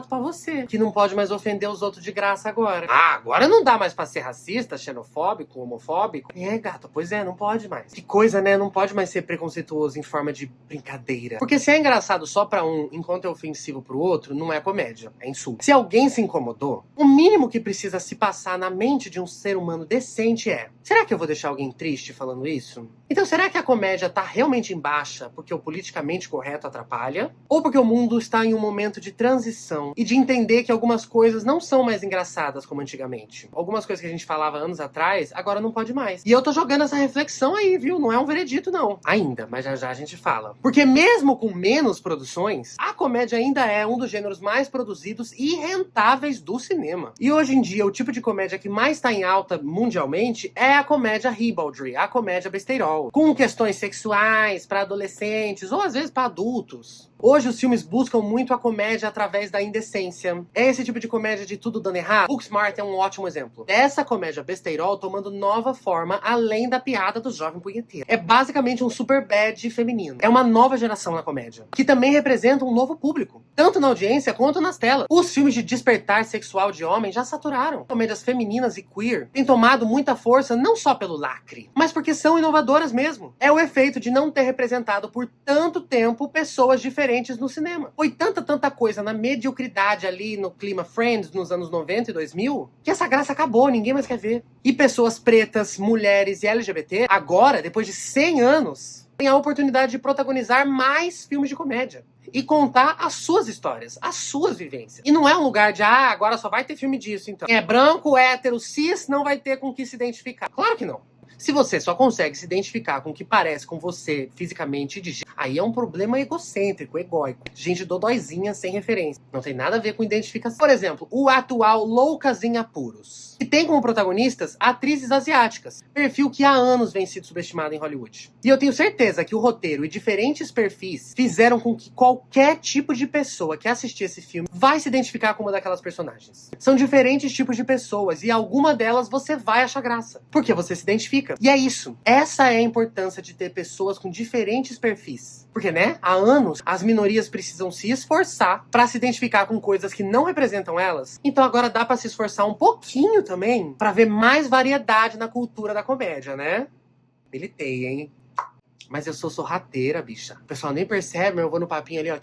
pra você, que não pode mais ofender os outros de graça agora. Ah, agora não dá mais pra ser racista, xenofóbico, homofóbico? É, gata, pois é, não pode mais. Que coisa, né? Não pode mais ser preconceituoso em forma de brincadeira. Porque se é engraçado só pra um, enquanto é ofensivo pro outro, não é comédia, é insulto. Se alguém se incomodou, o mínimo que precisa se passar na mente de um ser humano decente é: será que eu vou deixar alguém triste falando isso? Então, será que a comédia tá realmente em baixa porque o politicamente correto atrapalha? Ou porque o mundo está em um momento de transição e de entender que algumas coisas não são mais engraçadas como antigamente? Algumas coisas que a gente falava anos atrás, agora não pode mais. E eu tô jogando essa reflexão aí, viu? Não é um veredito, não. Ainda, mas já já a gente fala. Porque mesmo com menos produções, a comédia ainda é um dos gêneros mais produzidos e rentáveis do cinema. E hoje em dia, o tipo de comédia que mais tá em alta mundialmente é a comédia ribaldry, a comédia besteirol, com questões sexuais para adolescentes ou às vezes para adultos. Hoje os filmes buscam muito a comédia através da indecência. É esse tipo de comédia de tudo dando errado. Booksmart é um ótimo exemplo. Dessa comédia besteirol tomando nova forma, além da piada do jovem punheteiro. É basicamente um super bad feminino. É uma nova geração na comédia, que também representa um novo público, tanto na audiência quanto nas telas. Os filmes de despertar sexual de homens já saturaram. Comédias femininas e queer têm tomado muita força não só pelo lacre, mas porque são inovadoras mesmo. É o efeito de não ter representado por tanto tempo pessoas diferentes no cinema. Foi tanta coisa na mediocridade ali no clima Friends nos anos 90 e 2000 que essa graça acabou, ninguém mais quer ver. E pessoas pretas, mulheres e LGBT, agora, depois de 100 anos, têm a oportunidade de protagonizar mais filmes de comédia e contar as suas histórias, as suas vivências. E não é um lugar de, agora só vai ter filme disso, então. Quem é branco, hétero, cis, não vai ter com o que se identificar. Claro que não. Se você só consegue se identificar com o que parece com você fisicamente, aí é um problema egocêntrico, egóico. Gente dodóizinha sem referência. Não tem nada a ver com identificação. Por exemplo, o atual Loucas em Apuros, que tem como protagonistas atrizes asiáticas. Perfil que há anos vem sido subestimado em Hollywood. E eu tenho certeza que o roteiro e diferentes perfis fizeram com que qualquer tipo de pessoa que assistir esse filme vai se identificar com uma daquelas personagens. São diferentes tipos de pessoas e alguma delas você vai achar graça, porque você se identifica. E é isso. Essa é a importância de ter pessoas com diferentes perfis. Porque, né, há anos as minorias precisam se esforçar pra se identificar com coisas que não representam elas. Então agora dá pra se esforçar um pouquinho também pra ver mais variedade na cultura da comédia, né? Militei, hein? Mas eu sou sorrateira, bicha. O pessoal nem percebe, mas eu vou no papinho ali, ó.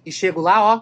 E chego lá, ó.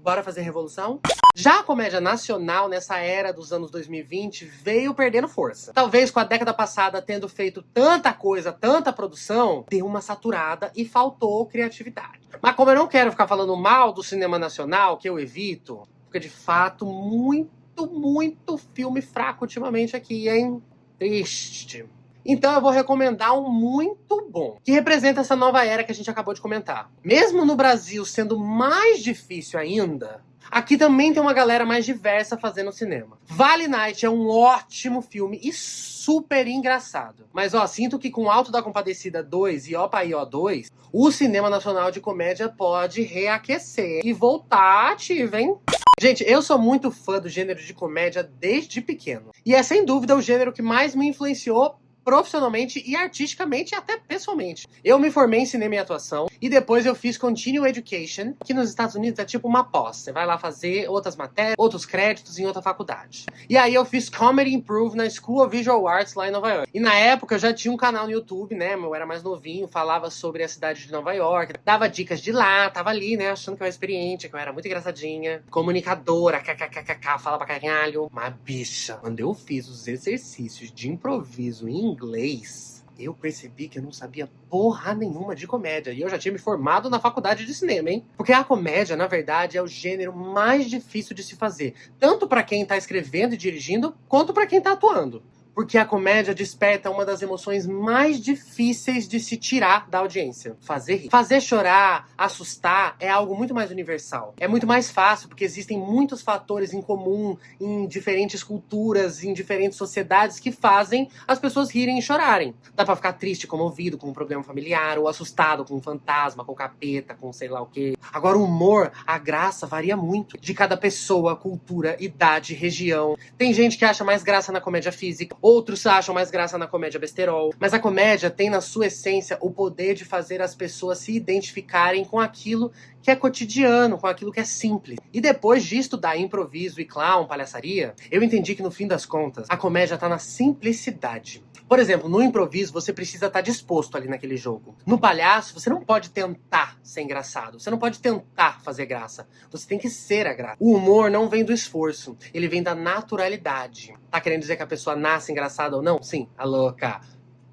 Bora fazer revolução? Já a comédia nacional, nessa era dos anos 2020, veio perdendo força. Talvez com a década passada tendo feito tanta coisa, tanta produção, deu uma saturada e faltou criatividade. Mas como eu não quero ficar falando mal do cinema nacional, que eu evito, porque de fato muito filme fraco ultimamente aqui, hein? Triste. Então eu vou recomendar um muito bom, que representa essa nova era que a gente acabou de comentar. Mesmo no Brasil sendo mais difícil ainda, aqui também tem uma galera mais diversa fazendo cinema. Vale Night é um ótimo filme e super engraçado. Mas ó, sinto que com Alto da Compadecida 2 e Opa aí, ó 2, o cinema nacional de comédia pode reaquecer e voltar ativo, hein? Gente, eu sou muito fã do gênero de comédia desde pequeno. E é sem dúvida o gênero que mais me influenciou profissionalmente e artisticamente e até pessoalmente. Eu me formei em cinema e atuação e depois eu fiz Continuing Education, que nos Estados Unidos é tipo uma pós. Você vai lá fazer outras matérias, outros créditos em outra faculdade. E aí eu fiz Comedy Improv na School of Visual Arts lá em Nova York. E na época eu já tinha um canal no YouTube, né? Eu era mais novinho, falava sobre a cidade de Nova York, dava dicas de lá, tava ali, né? Achando que eu era experiente, que eu era muito engraçadinha, comunicadora, kkkk, fala pra caralho. Mas bicha, quando eu fiz os exercícios de improviso em inglês, eu percebi que eu não sabia porra nenhuma de comédia. E eu já tinha me formado na faculdade de cinema, hein? Porque a comédia, na verdade, é o gênero mais difícil de se fazer. Tanto pra quem tá escrevendo e dirigindo, quanto pra quem tá atuando. Porque a comédia desperta uma das emoções mais difíceis de se tirar da audiência. Fazer rir. Fazer chorar, assustar, é algo muito mais universal. É muito mais fácil, porque existem muitos fatores em comum em diferentes culturas, em diferentes sociedades que fazem as pessoas rirem e chorarem. Dá pra ficar triste, comovido com um problema familiar, ou assustado com um fantasma, com capeta, com sei lá o quê. Agora o humor, a graça varia muito de cada pessoa, cultura, idade, região. Tem gente que acha mais graça na comédia física, outros acham mais graça na comédia besterol. Mas a comédia tem na sua essência o poder de fazer as pessoas se identificarem com aquilo que é cotidiano, com aquilo que é simples. E depois de estudar improviso e clown, palhaçaria, eu entendi que no fim das contas, a comédia tá na simplicidade. Por exemplo, no improviso você precisa estar disposto ali naquele jogo. No palhaço, você não pode tentar ser engraçado. Você não pode tentar fazer graça. Você tem que ser a graça. O humor não vem do esforço. Ele vem da naturalidade. Tá querendo dizer que a pessoa nasce engraçada ou não? Sim, a louca.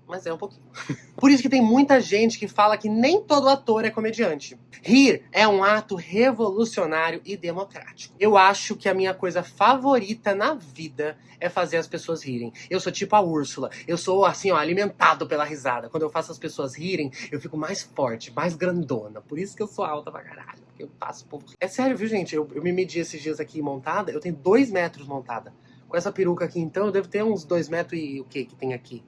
Mas é um pouquinho. Por isso que tem muita gente que fala que nem todo ator é comediante. Rir é um ato revolucionário e democrático. Eu acho que a minha coisa favorita na vida é fazer as pessoas rirem. Eu sou tipo a Úrsula. Eu sou, assim, ó, alimentado pela risada. Quando eu faço as pessoas rirem, eu fico mais forte, mais grandona. Por isso que eu sou alta pra caralho. Porque eu faço o povo rir. É sério, viu, gente? Eu me medi esses dias aqui montada. Eu tenho 2 metros montada. Com essa peruca aqui, então, eu devo ter uns 2 metros e o que tem aqui?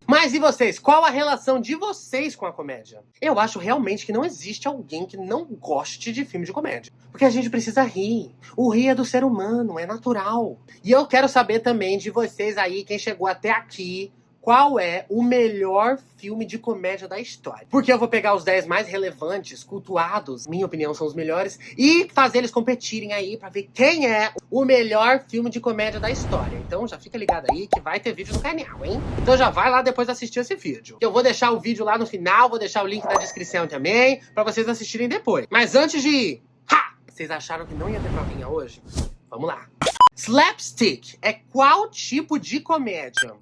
Mas e vocês? Qual a relação de vocês com a comédia? Eu acho realmente que não existe alguém que não goste de filme de comédia. Porque a gente precisa rir. O rir é do ser humano, é natural. E eu quero saber também de vocês aí, quem chegou até aqui, qual é o melhor filme de comédia da história. Porque eu vou pegar os 10 mais relevantes, cultuados, minha opinião são os melhores, e fazer eles competirem aí pra ver quem é o melhor filme de comédia da história. Então já fica ligado aí que vai ter vídeo no canal, hein? Então já vai lá depois assistir esse vídeo. Eu vou deixar o vídeo lá no final, vou deixar o link na descrição também, pra vocês assistirem depois. Mas antes de ir, vocês acharam que não ia ter provinha hoje? Vamos lá. Slapstick é qual tipo de comédia?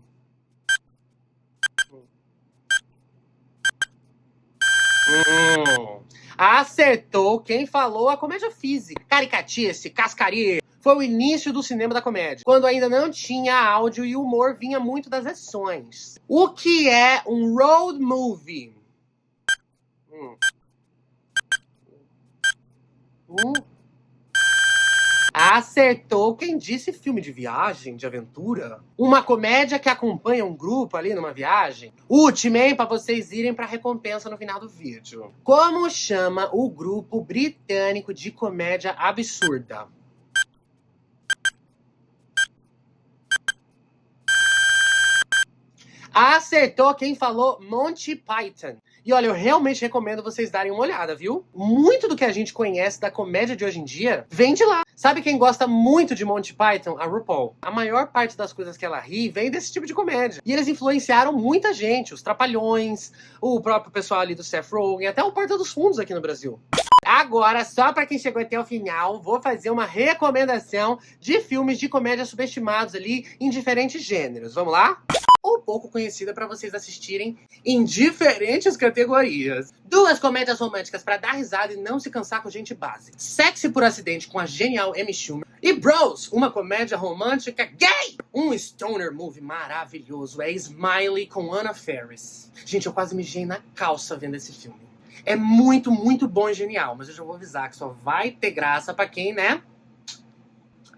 Acertou quem falou a comédia física. Caricatice, cascaria. Foi o início do cinema da comédia, quando ainda não tinha áudio e o humor vinha muito das ações. O que é um road movie? Acertou quem disse filme de viagem, de aventura. Uma comédia que acompanha um grupo ali numa viagem. Última, hein, pra vocês irem pra recompensa no final do vídeo. Como chama o grupo britânico de comédia absurda? Acertou quem falou Monty Python. E olha, eu realmente recomendo vocês darem uma olhada, viu? Muito do que a gente conhece da comédia de hoje em dia vem de lá. Sabe quem gosta muito de Monty Python? A RuPaul. A maior parte das coisas que ela ri vem desse tipo de comédia. E eles influenciaram muita gente. Os Trapalhões, o próprio pessoal ali do Seth Rogen, até o Porta dos Fundos aqui no Brasil. Agora, só pra quem chegou até o final, vou fazer uma recomendação de filmes de comédia subestimados ali em diferentes gêneros. Vamos lá? Ou pouco conhecida pra vocês assistirem em diferentes categorias. 2 comédias românticas pra dar risada e não se cansar com gente básica. Sexy por Acidente com a genial Amy Schumer. E Bros, uma comédia romântica gay. Um stoner movie maravilhoso é Smiley com Anna Faris. Gente, eu quase mijei na calça vendo esse filme. É muito, muito bom e genial, mas eu já vou avisar que só vai ter graça pra quem, né?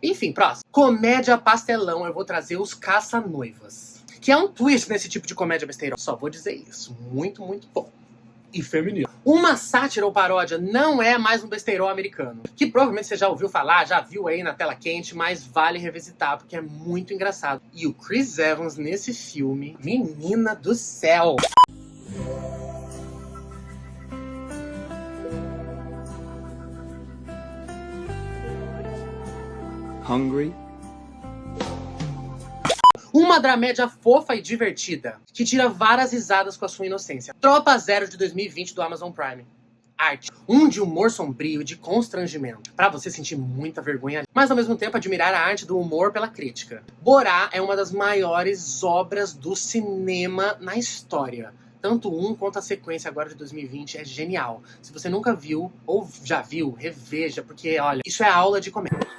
Enfim, próximo. Comédia pastelão, eu vou trazer Os Caça-Noivas. Que é um twist nesse tipo de comédia besteirão. Só vou dizer isso. Muito, muito bom. E feminino. Uma sátira ou paródia não é mais um besteirão americano. Que provavelmente você já ouviu falar, já viu aí na tela quente, mas vale revisitar, porque é muito engraçado. E o Chris Evans nesse filme, menina do céu! Hungry? Uma dramédia fofa e divertida, que tira várias risadas com a sua inocência. Tropa Zero de 2020 do Amazon Prime. Arte. Um de humor sombrio e de constrangimento. Pra você sentir muita vergonha, mas ao mesmo tempo admirar a arte do humor pela crítica. Borá é uma das maiores obras do cinema na história. Tanto um quanto a sequência agora de 2020 é genial. Se você nunca viu, ou já viu, reveja, porque olha, isso é aula de comédia.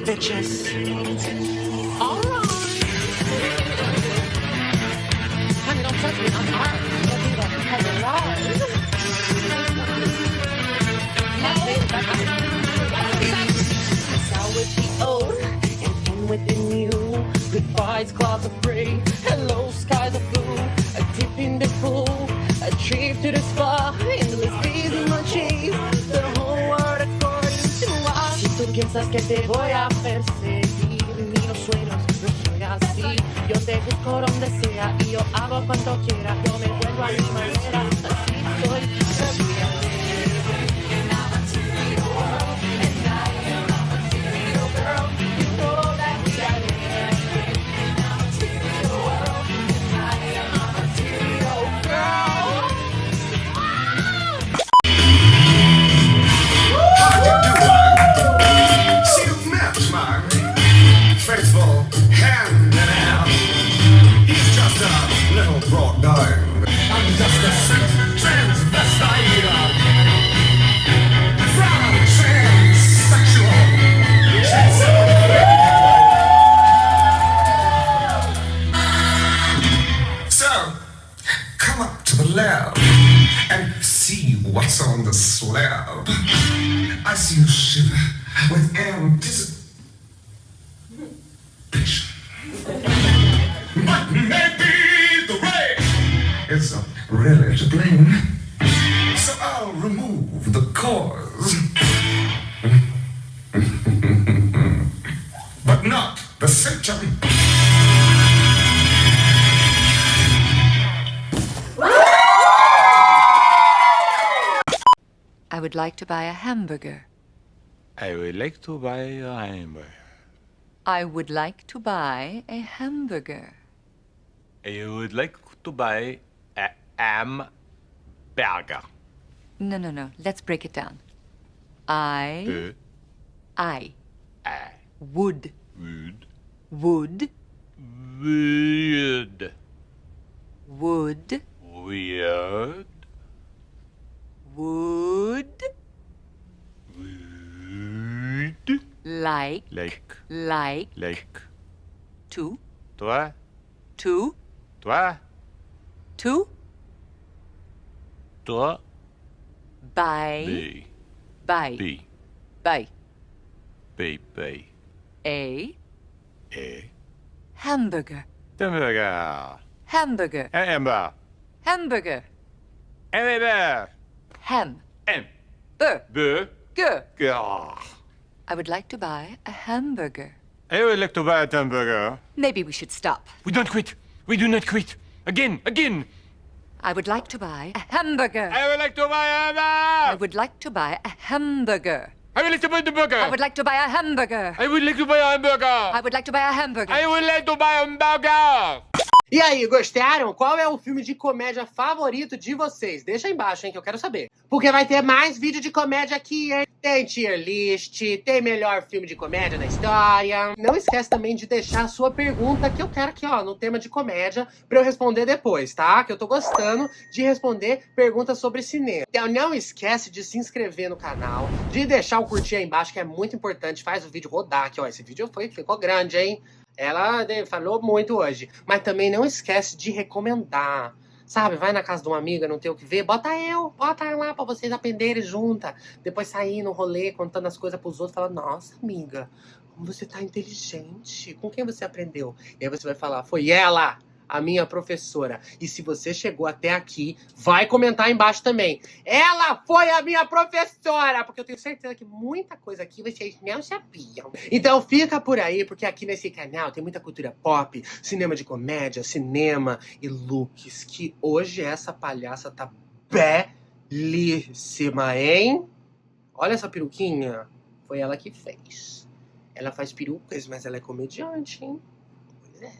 Bitches. All right. Honey, don't touch me. I'm hard. Out with the old and in with the new. Goodbyes, clouds of gray. Hello, skies of blue. A dip in the pool. A trip to the spa. Endless days in my chase. The whole world according to us. Si tú piensas que te voy a perseguir, ni los sueños. busco donde sea y yo hago cuanto quiera. Yo me encuentro a mi manera, así soy. Faithful hand in hand. He's just a little brought down. I'm just a sick transvestite. From transsexual. So, come up to the lab and see what's on the slab. I see you shiver with anticipation. But maybe the rain is really to blame. So I'll remove the cause. But not the symptom. I would like to buy a hamburger. I would like to buy a hamburger. I would like to buy a hamburger. I would like to buy a hamburger. No. Let's break it down. I would Would. would Weird. would Weird. would Weird. like Like. to Toi. to Toi. to Toi. buy B. buy B. buy B. B. a A. hamburger Hamburger. hamburger Hamburger. hamburger Hamburger. ham M. bur B. ger. Girl. I would like to buy a hamburger. I would like to buy a hamburger. Maybe we should stop. We don't quit. We do not quit. Again. I would like to buy a hamburger. I would like to buy a hamburger. I would like to buy a hamburger. I would like to buy the burger. I would like to buy a hamburger. I would like to buy a hamburger. I would like to buy a hamburger. I would like to buy a hamburger. E aí, gostaram? Qual é o filme de comédia favorito de vocês? Deixa aí embaixo, hein, que eu quero saber. Porque vai ter mais vídeo de comédia aqui, hein? Tem tier list, tem melhor filme de comédia da história. Não esquece também de deixar a sua pergunta, que eu quero aqui, ó, no tema de comédia, pra eu responder depois, tá? Que eu tô gostando de responder perguntas sobre cinema. Então não esquece de se inscrever no canal, de deixar o curtir aí embaixo, que é muito importante. Faz o vídeo rodar aqui, ó. Esse vídeo ficou grande, hein? Ela falou muito hoje. Mas também não esquece de recomendar. Sabe, vai na casa de uma amiga, não tem o que ver, bota lá pra vocês aprenderem junta. Depois sair no rolê, contando as coisas pros outros, fala, nossa, amiga, como você tá inteligente. Com quem você aprendeu? E aí você vai falar, foi ela, a minha professora. E se você chegou até aqui, vai comentar aí embaixo também. Ela foi a minha professora! Porque eu tenho certeza que muita coisa aqui vocês não sabiam. Então fica por aí, porque aqui nesse canal tem muita cultura pop, cinema de comédia, cinema e looks. Que hoje essa palhaça tá belíssima, hein? Olha essa peruquinha. Foi ela que fez. Ela faz perucas, mas ela é comediante, hein? Pois é.